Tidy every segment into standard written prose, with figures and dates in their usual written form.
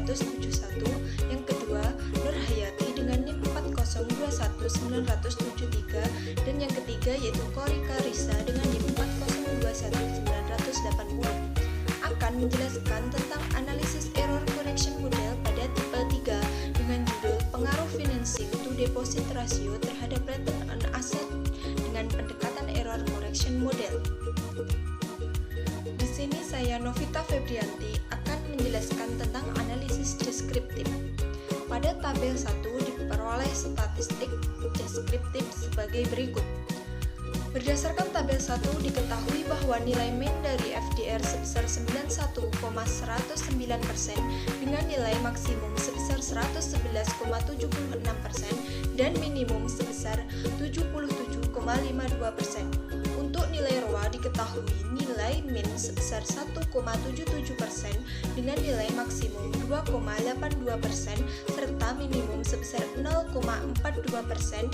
yang kedua Nur Hayati dengan NIM 4021973, dan yang ketiga yaitu Korika Risa dengan NIM 4021980 akan menjelaskan tentang analisis error correction model pada tipe 3 dengan judul pengaruh financing to deposit ratio terhadap return on asset dengan pendekatan error correction model. Di sini saya Novita Febrianti akan menjelaskan tentang analisis deskriptif. Pada tabel 1 diperoleh statistik deskriptif sebagai berikut. Berdasarkan tabel 1 diketahui bahwa nilai main dari FDR sebesar 91,109% dengan nilai maksimum sebesar 111,76% dan minimum sebesar 77,52%. Untuk nilai ROA diketahui nilai min sebesar 1,77% dengan nilai maksimum 2,82% serta minimum sebesar 0,42%.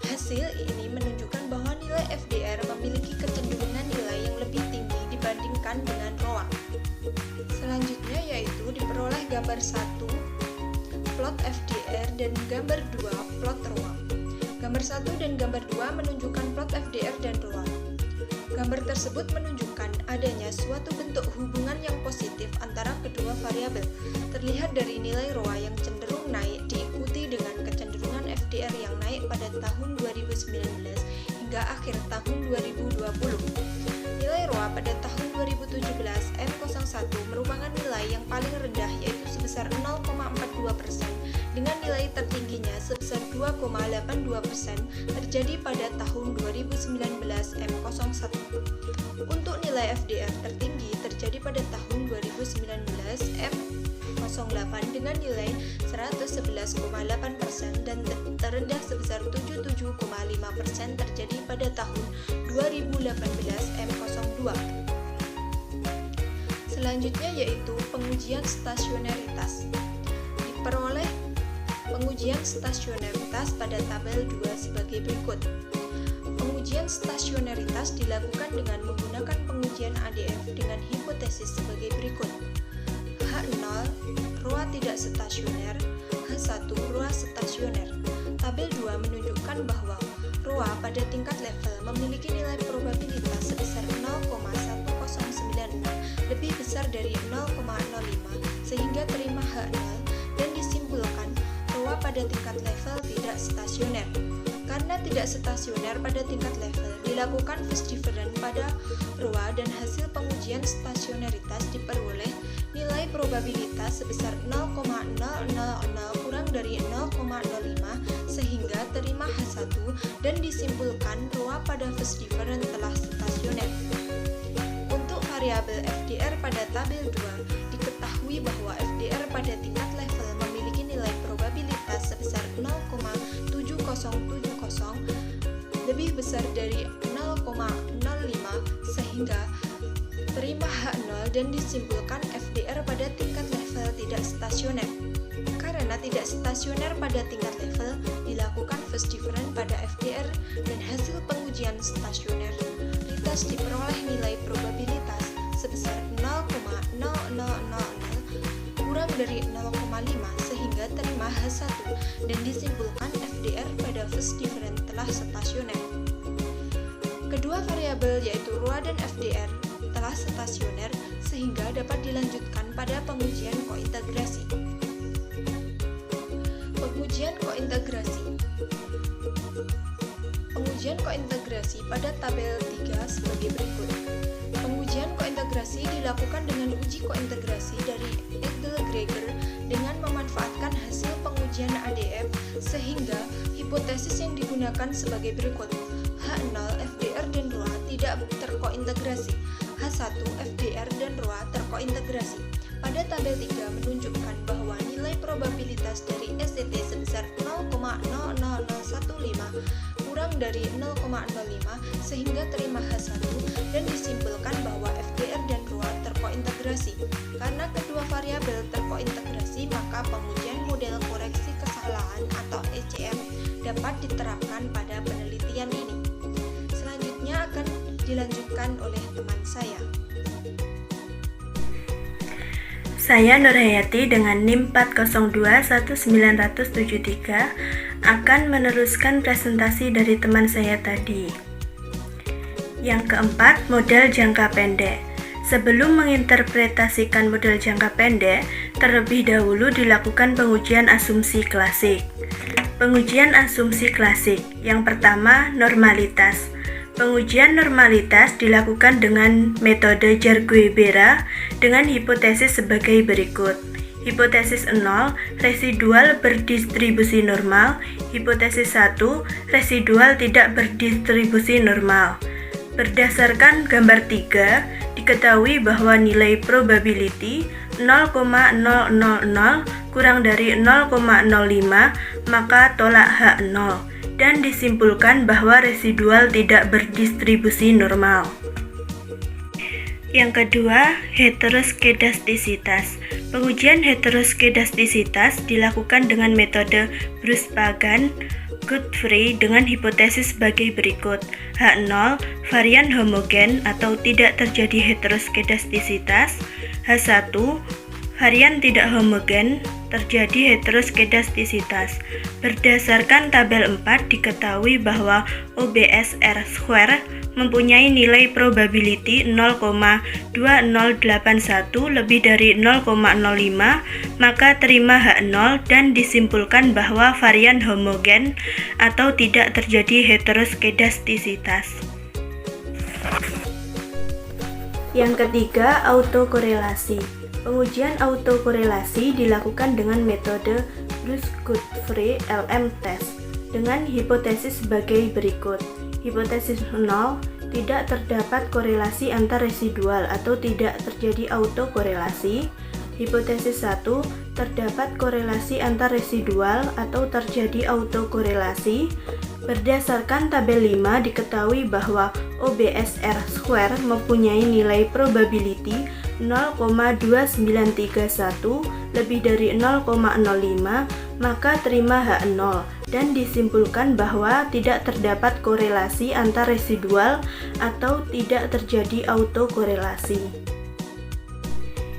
Hasil ini menunjukkan bahwa nilai FDR memiliki kecenderungan nilai yang lebih tinggi dibandingkan dengan ROA. Selanjutnya yaitu diperoleh gambar 1 plot FDR dan gambar 2 plot ROA. Gambar 1 dan gambar 2 menunjukkan plot FDR dan ROA. Gambar tersebut menunjukkan adanya suatu bentuk hubungan yang positif antara kedua variabel. Terlihat dari nilai ROA yang cenderung naik diikuti dengan kecenderungan FDR yang naik pada tahun 2019 hingga akhir tahun 2020. Nilai ROA pada tahun 2017 M01 merupakan nilai yang paling rendah yaitu sebesar 0,42% dengan nilai tertingginya sebesar 2,82% terjadi pada tahun 2019 M01. Untuk nilai FDR tertinggi terjadi pada tahun 2019 M08 dengan nilai 111,8% dan terendah sebesar 77,5% terjadi pada tahun 2018 M02. Selanjutnya yaitu pengujian stasionaritas. Diperoleh pengujian stasionaritas pada tabel 2 sebagai berikut. Pengujian stasionaritas dilakukan dengan menggunakan pengujian ADF dengan hipotesis sebagai berikut. H0 ROA tidak stasioner, H1 ROA stasioner. Tabel 2 menunjukkan bahwa ROA pada tingkat level memiliki nilai probabilitas sebesar 0,1096 lebih besar dari 0,05 sehingga terima H0 dan disimpulkan ROA pada tingkat level tidak stasioner. Karena tidak stasioner pada tingkat level, dilakukan phase difference pada ROA dan hasil pengujian stasionaritas diperoleh nilai probabilitas sebesar 0,000 kurang dari 0,05 sehingga terima H1 dan disimpulkan ROA pada phase difference telah stasioner. Untuk variabel FDR pada tabel 2, diketahui bahwa FDR pada tingkat level memiliki nilai probabilitas sebesar 0,7070 lebih besar dari 0,05 sehingga terima H0 dan disimpulkan FDR pada tingkat level tidak stasioner. Karena tidak stasioner pada tingkat level, dilakukan phase difference pada FDR dan hasil pengujian stasionaritas diperoleh nilai probabilitas sebesar 0,0000 kurang dari 0,5 sehingga terima H1 dan disimpulkan FDR pada phase difference telah stasioner. Kedua variabel yaitu ROA dan FDR telah stasioner sehingga dapat dilanjutkan pada pengujian kointegrasi. Pengujian kointegrasi. Pengujian kointegrasi pada tabel 3 sebagai berikut. Pengujian kointegrasi dilakukan dengan uji kointegrasi dari Eggle-Greger dengan memanfaatkan hasil pengujian ADF sehingga hipotesis yang digunakan sebagai berikut. H0 FDR dan ROA tidak terkointegrasi. H1 FDR dan ROA terkointegrasi. Pada tabel 3 menunjukkan bahwa nilai probabilitas dari SCT sebesar 0,00015 kurang dari 0,05 sehingga terima H1 dan disimpulkan bahwa FDR dan ROA terkointegrasi. Karena kedua variabel terkointegrasi, maka pengujian model koreksi kesalahan atau ECM dapat diterapkan pada penelitian ini. Selanjutnya akan dilanjutkan oleh teman saya. Saya Nurhayati dengan NIM 4021973 akan meneruskan presentasi dari teman saya tadi. Yang keempat, model jangka pendek. Sebelum menginterpretasikan model jangka pendek, terlebih dahulu dilakukan pengujian asumsi klasik. Pengujian asumsi klasik. Yang pertama, normalitas. Pengujian normalitas dilakukan dengan metode Jar-Guebera dengan hipotesis sebagai berikut. Hipotesis 0, residual berdistribusi normal. Hipotesis 1, residual tidak berdistribusi normal. Berdasarkan gambar 3, diketahui bahwa nilai probability 0,000 kurang dari 0,05, maka tolak H0. Dan disimpulkan bahwa residual tidak berdistribusi normal. Yang kedua, heteroskedastisitas. Pengujian heteroskedastisitas dilakukan dengan metode Bruce-Pagan-Godfrey dengan hipotesis sebagai berikut. H0, varian homogen atau tidak terjadi heteroskedastisitas. H1, varian tidak homogen, terjadi heteroskedastisitas. Berdasarkan tabel 4 diketahui bahwa OBSR square mempunyai nilai probability 0,2081 lebih dari 0,05, maka terima H0 dan disimpulkan bahwa varian homogen atau tidak terjadi heteroskedastisitas. Yang ketiga, autokorelasi. Pengujian autokorelasi dilakukan dengan metode Bruce-Godfrey LM test dengan hipotesis sebagai berikut. Hipotesis 0, tidak terdapat korelasi antar residual atau tidak terjadi autokorelasi. Hipotesis 1, terdapat korelasi antar residual atau terjadi autokorelasi. Berdasarkan tabel 5 diketahui bahwa OBSR square mempunyai nilai probability 0,2931 lebih dari 0,05, maka terima H0 dan disimpulkan bahwa tidak terdapat korelasi antar residual atau tidak terjadi autokorelasi.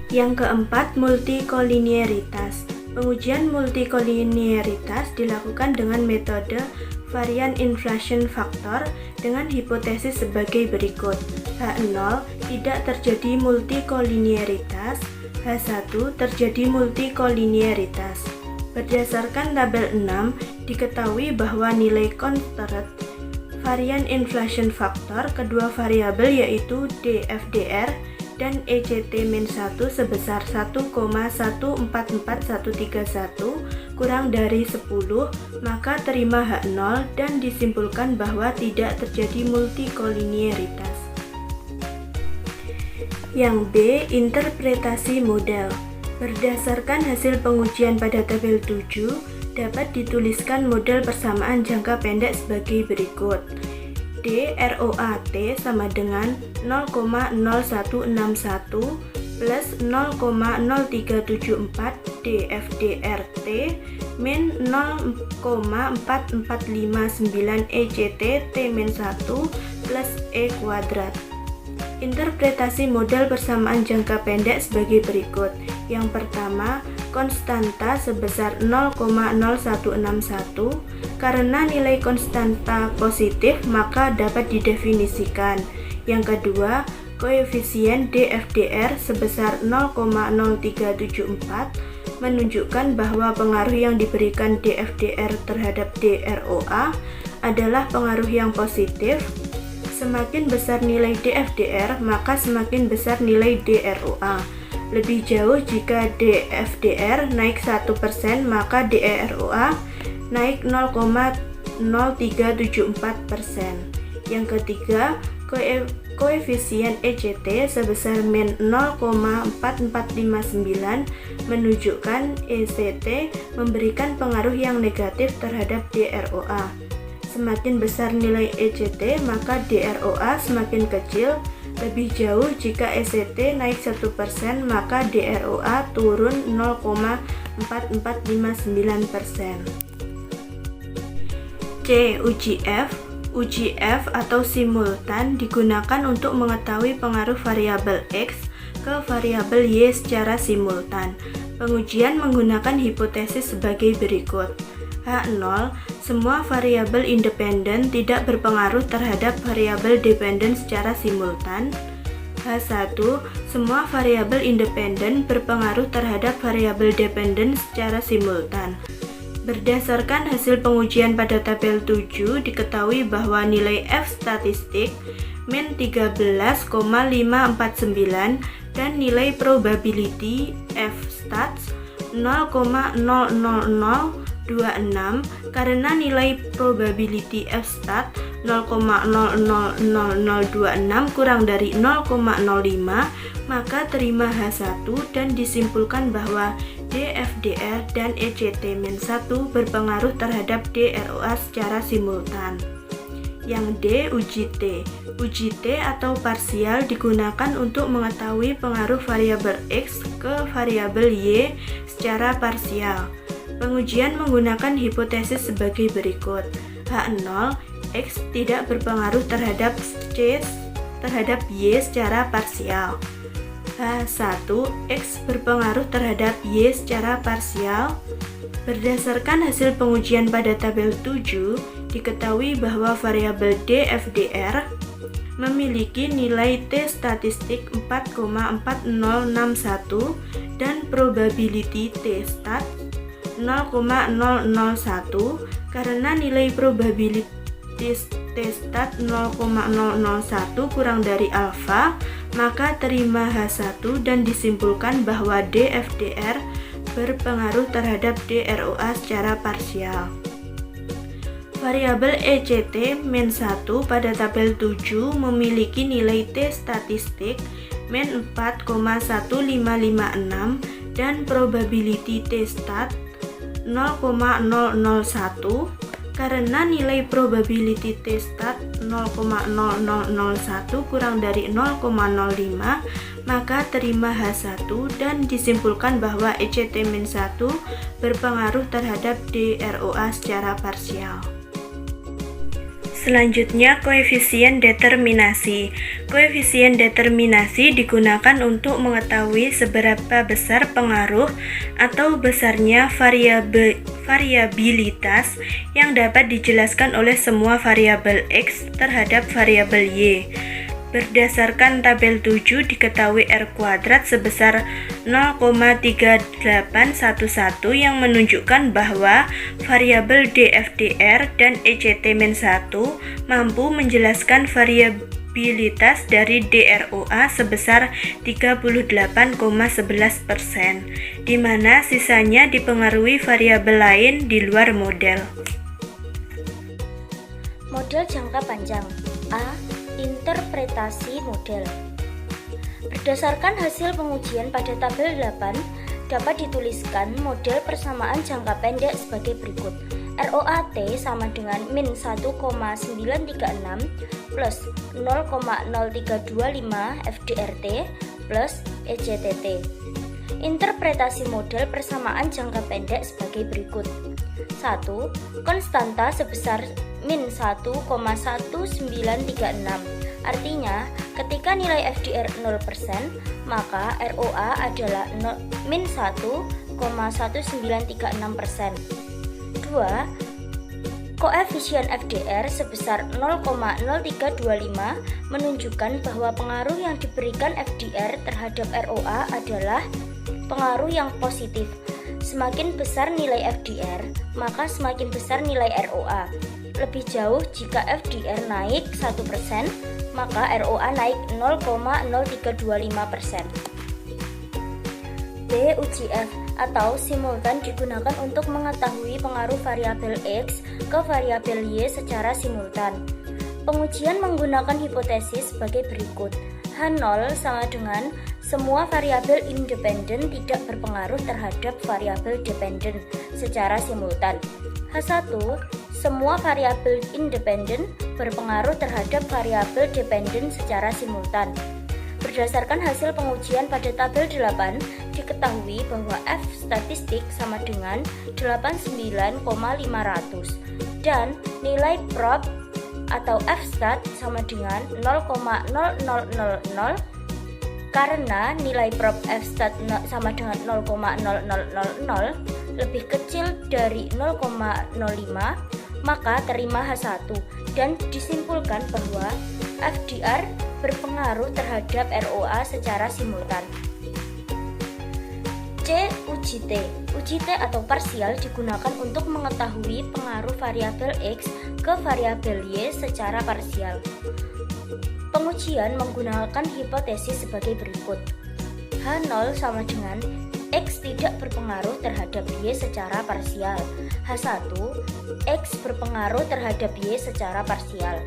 Yang keempat, multikolinearitas. Pengujian multikolinearitas dilakukan dengan metode varian inflation factor dengan hipotesis sebagai berikut. H0, tidak terjadi multikolinearitas. H1, terjadi multikolinearitas. Berdasarkan tabel 6, diketahui bahwa nilai constant varian inflation factor kedua variabel yaitu DFDR dan ECT-1 sebesar 1,144131 kurang dari 10, maka terima H0 dan disimpulkan bahwa tidak terjadi multikolinearitas. Yang B, interpretasi model. Berdasarkan hasil pengujian pada tabel 7, dapat dituliskan model persamaan jangka pendek sebagai berikut. DROAT sama dengan 0,0161 plus 0,0374 DFDRT min 0,4459 ECT T-1 plus E kuadrat. Interpretasi model persamaan jangka pendek sebagai berikut. Yang pertama, konstanta sebesar 0,0161. Karena nilai konstanta positif, maka dapat didefinisikan. Yang kedua, koefisien DFDR sebesar 0,0374 menunjukkan bahwa pengaruh yang diberikan DFDR terhadap DROA adalah pengaruh yang positif. Semakin besar nilai DFDR, maka semakin besar nilai DROA. Lebih jauh jika DFDR naik 1%, maka DROA naik 0,0374%. Yang ketiga, koefisien ECT sebesar min 0,4459 menunjukkan ECT memberikan pengaruh yang negatif terhadap DROA. Semakin besar nilai ECT, maka DROA semakin kecil. Lebih jauh jika ECT naik 1%, maka DROA turun 0,4459%. C. Uji F. Uji F atau simultan digunakan untuk mengetahui pengaruh variabel X ke variabel Y secara simultan. Pengujian menggunakan hipotesis sebagai berikut. H0, semua variabel independen tidak berpengaruh terhadap variabel dependen secara simultan. H1, semua variabel independen berpengaruh terhadap variabel dependen secara simultan. Berdasarkan hasil pengujian pada tabel 7, diketahui bahwa nilai F statistik min 13,549 dan nilai probability F stats 0,00026 karena nilai probability F stat 0,000026 kurang dari 0,05, maka terima H1 dan disimpulkan bahwa DFDR dan ECT-1 berpengaruh terhadap DROA secara simultan. Yang D, uji T. Uji T atau parsial digunakan untuk mengetahui pengaruh variabel X ke variabel Y secara parsial. Pengujian menggunakan hipotesis sebagai berikut. H0, X tidak berpengaruh terhadap Y secara parsial. H1, X berpengaruh terhadap Y secara parsial. Berdasarkan hasil pengujian pada tabel 7, diketahui bahwa variabel DFDR memiliki nilai T statistik 4,4061 dan probability T stat 0,001 karena nilai probability T stat 0,001 kurang dari alfa, maka terima H1 dan disimpulkan bahwa DFDR berpengaruh terhadap DROA secara parsial. Variabel ECT-1 pada tabel 7 memiliki nilai T statistik min 4,1556 dan probability T stat 0,001 karena nilai probability T stat 0,0001 kurang dari 0,05, maka terima H1 dan disimpulkan bahwa ECT-1 berpengaruh terhadap DROA secara parsial. Selanjutnya, koefisien determinasi. Koefisien determinasi digunakan untuk mengetahui seberapa besar pengaruh atau besarnya variabilitas yang dapat dijelaskan oleh semua variabel X terhadap variabel Y. Berdasarkan tabel 7 diketahui R² sebesar 0,3811 yang menunjukkan bahwa variabel DFDR dan ECT-1 mampu menjelaskan variabilitas dari DROA sebesar 38,11%, di mana sisanya dipengaruhi variabel lain di luar model. Model jangka panjang. A. Interpretasi model. Berdasarkan hasil pengujian pada tabel 8, dapat dituliskan model persamaan jangka pendek sebagai berikut. ROAT sama dengan min 1,936 plus 0,0325 FDRT plus ECTT. Interpretasi model persamaan jangka pendek sebagai berikut. 1. Konstanta sebesar min 1,1936. Artinya, ketika nilai FDR 0%, maka ROA adalah min 1,1936%. 2. Koefisien FDR sebesar 0,0325 menunjukkan bahwa pengaruh yang diberikan FDR terhadap ROA adalah pengaruh yang positif. Semakin besar nilai FDR, maka semakin besar nilai ROA. Lebih jauh jika FDR naik 1%, maka ROA naik 0,0325%. B. Uji F atau simultan digunakan untuk mengetahui pengaruh variabel X ke variabel Y secara simultan. Pengujian menggunakan hipotesis sebagai berikut. H0 sama dengan semua variabel independen tidak berpengaruh terhadap variabel dependen secara simultan. H1, semua variabel independen berpengaruh terhadap variabel dependen secara simultan. Berdasarkan hasil pengujian pada tabel 8, diketahui bahwa F statistik sama dengan 89,500 dan nilai prob atau F stat sama dengan 0,0000 Karena nilai prop F-stat sama dengan 0,0000 lebih kecil dari 0,05, maka terima H1 dan disimpulkan bahwa FDR berpengaruh terhadap ROA secara simultan. C. Uji T. Uji T atau parsial digunakan untuk mengetahui pengaruh variabel X ke variabel Y secara parsial. Pengujian menggunakan hipotesis sebagai berikut. H0 sama dengan X tidak berpengaruh terhadap Y secara parsial. H1, X berpengaruh terhadap Y secara parsial.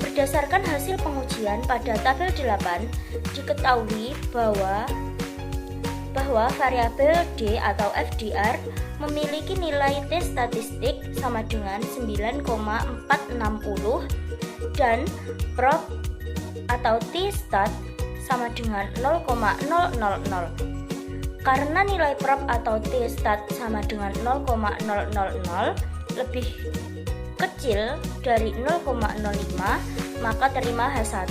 Berdasarkan hasil pengujian pada tabel 8, diketahui bahwa variabel D atau FDR memiliki nilai T statistik sama dengan 9,460 dan prop atau T-stat sama dengan 0,000. Karena nilai prop atau T-stat sama dengan 0,000 lebih kecil dari 0,05, maka terima H1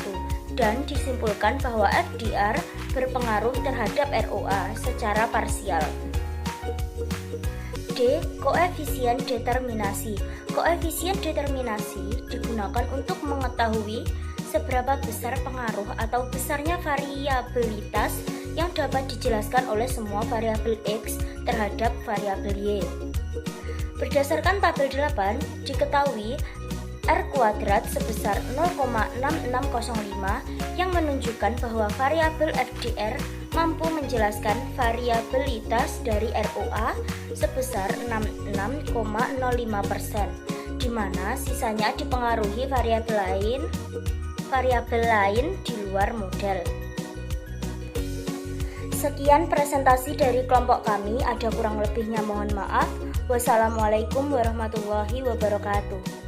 dan disimpulkan bahwa FDR berpengaruh terhadap ROA secara parsial. D. Koefisien determinasi. Koefisien determinasi digunakan untuk mengetahui seberapa besar pengaruh atau besarnya variabilitas yang dapat dijelaskan oleh semua variabel X terhadap variabel Y. Berdasarkan tabel 8, diketahui R kuadrat sebesar 0,6605 yang menunjukkan bahwa variabel FDR mampu menjelaskan variabilitas dari ROA sebesar 66,05%, di mana sisanya dipengaruhi variabel lain di luar model. Sekian presentasi dari kelompok kami, ada kurang lebihnya mohon maaf. Wassalamualaikum warahmatullahi wabarakatuh.